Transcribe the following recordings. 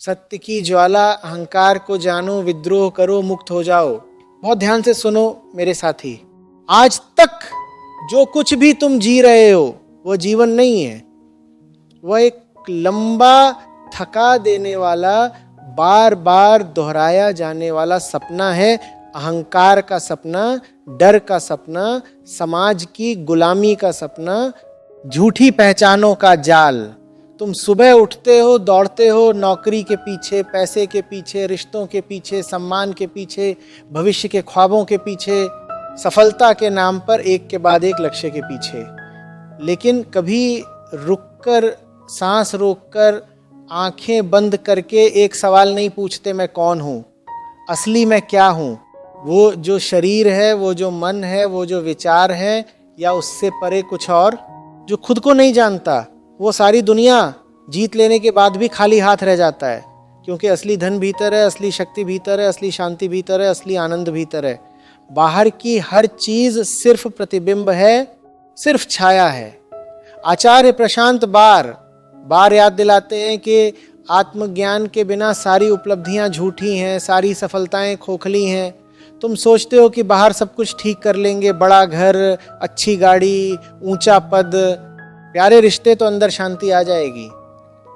सत्य की ज्वाला अहंकार को जानो, विद्रोह करो, मुक्त हो जाओ। बहुत ध्यान से सुनो मेरे साथी, आज तक जो कुछ भी तुम जी रहे हो वह जीवन नहीं है, वह एक लंबा थका देने वाला, बार बार दोहराया जाने वाला सपना है। अहंकार का सपना, डर का सपना, समाज की गुलामी का सपना, झूठी पहचानों का जाल। तुम सुबह उठते हो, दौड़ते हो नौकरी के पीछे, पैसे के पीछे, रिश्तों के पीछे, सम्मान के पीछे, भविष्य के ख्वाबों के पीछे, सफलता के नाम पर एक के बाद एक लक्ष्य के पीछे। लेकिन कभी रुककर, सांस रोककर, आंखें बंद करके एक सवाल नहीं पूछते, मैं कौन हूँ, असली मैं क्या हूँ। वो जो शरीर है, वो जो मन है, वो जो विचार है, या उससे परे कुछ और जो खुद को नहीं जानता, वो सारी दुनिया जीत लेने के बाद भी खाली हाथ रह जाता है। क्योंकि असली धन भीतर है, असली शक्ति भीतर है, असली शांति भीतर है, असली आनंद भीतर है। बाहर की हर चीज सिर्फ प्रतिबिंब है, सिर्फ छाया है। आचार्य प्रशांत बार बार याद दिलाते हैं कि आत्मज्ञान के बिना सारी उपलब्धियां झूठी हैं, सारी सफलताएं खोखली हैं। तुम सोचते हो कि बाहर सब कुछ ठीक कर लेंगे, बड़ा घर, अच्छी गाड़ी, ऊंचा पद, प्यारे रिश्ते, तो अंदर शांति आ जाएगी।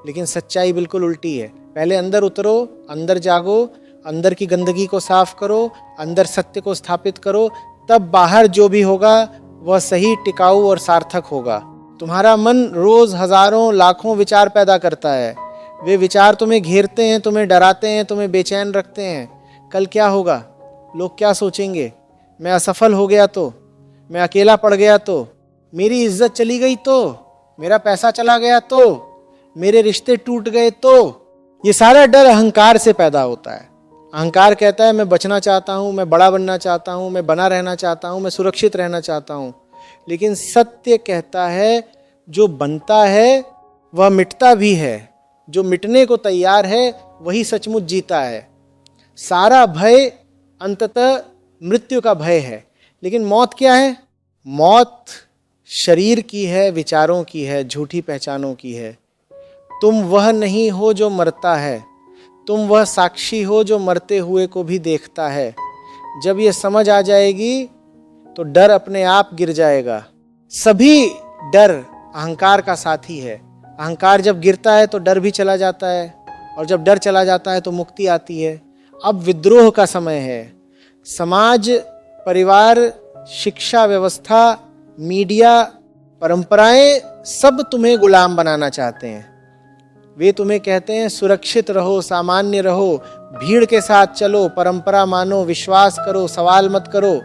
लेकिन सच्चाई बिल्कुल उल्टी है। पहले अंदर उतरो, अंदर जागो, अंदर की गंदगी को साफ करो, अंदर सत्य को स्थापित करो, तब बाहर जो भी होगा वह सही, टिकाऊ और सार्थक होगा। तुम्हारा मन रोज हजारों लाखों विचार पैदा करता है। वे विचार तुम्हें घेरते हैं, तुम्हें डराते हैं, तुम्हें बेचैन रखते हैं। कल क्या होगा, लोग क्या सोचेंगे, मैं असफल हो गया तो, मैं अकेला पड़ गया तो, मेरी इज्जत चली गई तो, मेरा पैसा चला गया तो, मेरे रिश्ते टूट गए तो। ये सारा डर अहंकार से पैदा होता है। अहंकार कहता है मैं बचना चाहता हूँ, मैं बड़ा बनना चाहता हूँ, मैं बना रहना चाहता हूँ, मैं सुरक्षित रहना चाहता हूँ। लेकिन सत्य कहता है जो बनता है वह मिटता भी है, जो मिटने को तैयार है वही सचमुच जीता है। सारा भय अंततः मृत्यु का भय है। लेकिन मौत क्या है? मौत शरीर की है, विचारों की है, झूठी पहचानों की है। तुम वह नहीं हो जो मरता है, तुम वह साक्षी हो जो मरते हुए को भी देखता है। जब ये समझ आ जाएगी तो डर अपने आप गिर जाएगा। सभी डर अहंकार का साथी है। अहंकार जब गिरता है तो डर भी चला जाता है, और जब डर चला जाता है तो मुक्ति आती है। अब विद्रोह का समय है। समाज, परिवार, शिक्षा व्यवस्था, मीडिया, परंपराएं सब तुम्हें गुलाम बनाना चाहते हैं। वे तुम्हें कहते हैं सुरक्षित रहो, सामान्य रहो, भीड़ के साथ चलो, परंपरा मानो, विश्वास करो, सवाल मत करो।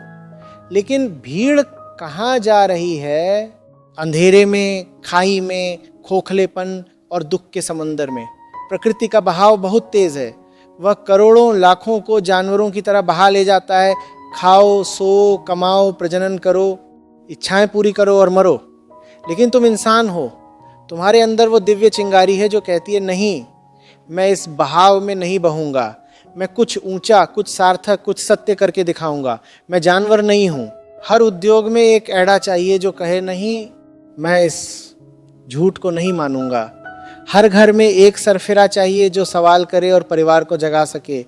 लेकिन भीड़ कहाँ जा रही है? अंधेरे में, खाई में, खोखलेपन और दुख के समंदर में। प्रकृति का बहाव बहुत तेज है। वह करोड़ों लाखों को जानवरों की तरह बहा ले जाता है। खाओ, सो, कमाओ, प्रजनन करो, इच्छाएं पूरी करो और मरो। लेकिन तुम इंसान हो, तुम्हारे अंदर वो दिव्य चिंगारी है जो कहती है नहीं, मैं इस बहाव में नहीं बहूंगा, मैं कुछ ऊंचा, कुछ सार्थक, कुछ सत्य करके दिखाऊंगा। मैं जानवर नहीं हूं। हर उद्योग में एक ऐड़ा चाहिए जो कहे नहीं, मैं इस झूठ को नहीं मानूंगा। हर घर में एक सरफिरा चाहिए जो सवाल करे और परिवार को जगा सके।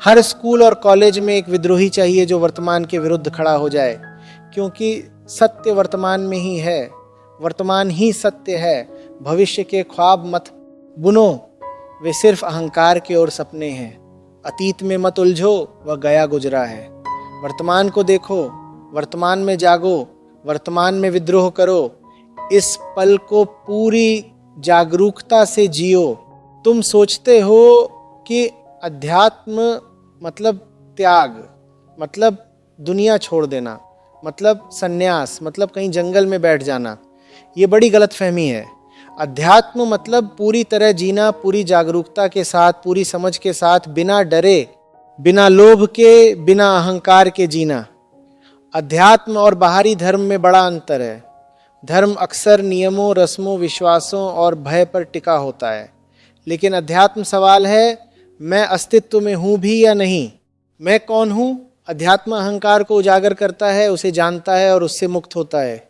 हर स्कूल और कॉलेज में एक विद्रोही चाहिए जो वर्तमान के विरुद्ध खड़ा हो जाए। क्योंकि सत्य वर्तमान में ही है, वर्तमान ही सत्य है। भविष्य के ख्वाब मत बुनो, वे सिर्फ अहंकार के और सपने हैं। अतीत में मत उलझो, वह गया गुजरा है। वर्तमान को देखो, वर्तमान में जागो, वर्तमान में विद्रोह करो। इस पल को पूरी जागरूकता से जियो। तुम सोचते हो कि अध्यात्म मतलब त्याग, मतलब दुनिया छोड़ देना, मतलब सन्यास, मतलब कहीं जंगल में बैठ जाना। ये बड़ी गलतफहमी है। अध्यात्म मतलब पूरी तरह जीना, पूरी जागरूकता के साथ, पूरी समझ के साथ, बिना डरे, बिना लोभ के, बिना अहंकार के जीना। अध्यात्म और बाहरी धर्म में बड़ा अंतर है। धर्म अक्सर नियमों, रस्मों, विश्वासों और भय पर टिका होता है। लेकिन अध्यात्म सवाल है, मैं अस्तित्व में हूँ भी या नहीं? मैं कौन हूँ? अध्यात्म अहंकार को उजागर करता है, उसे जानता है और उससे मुक्त होता है।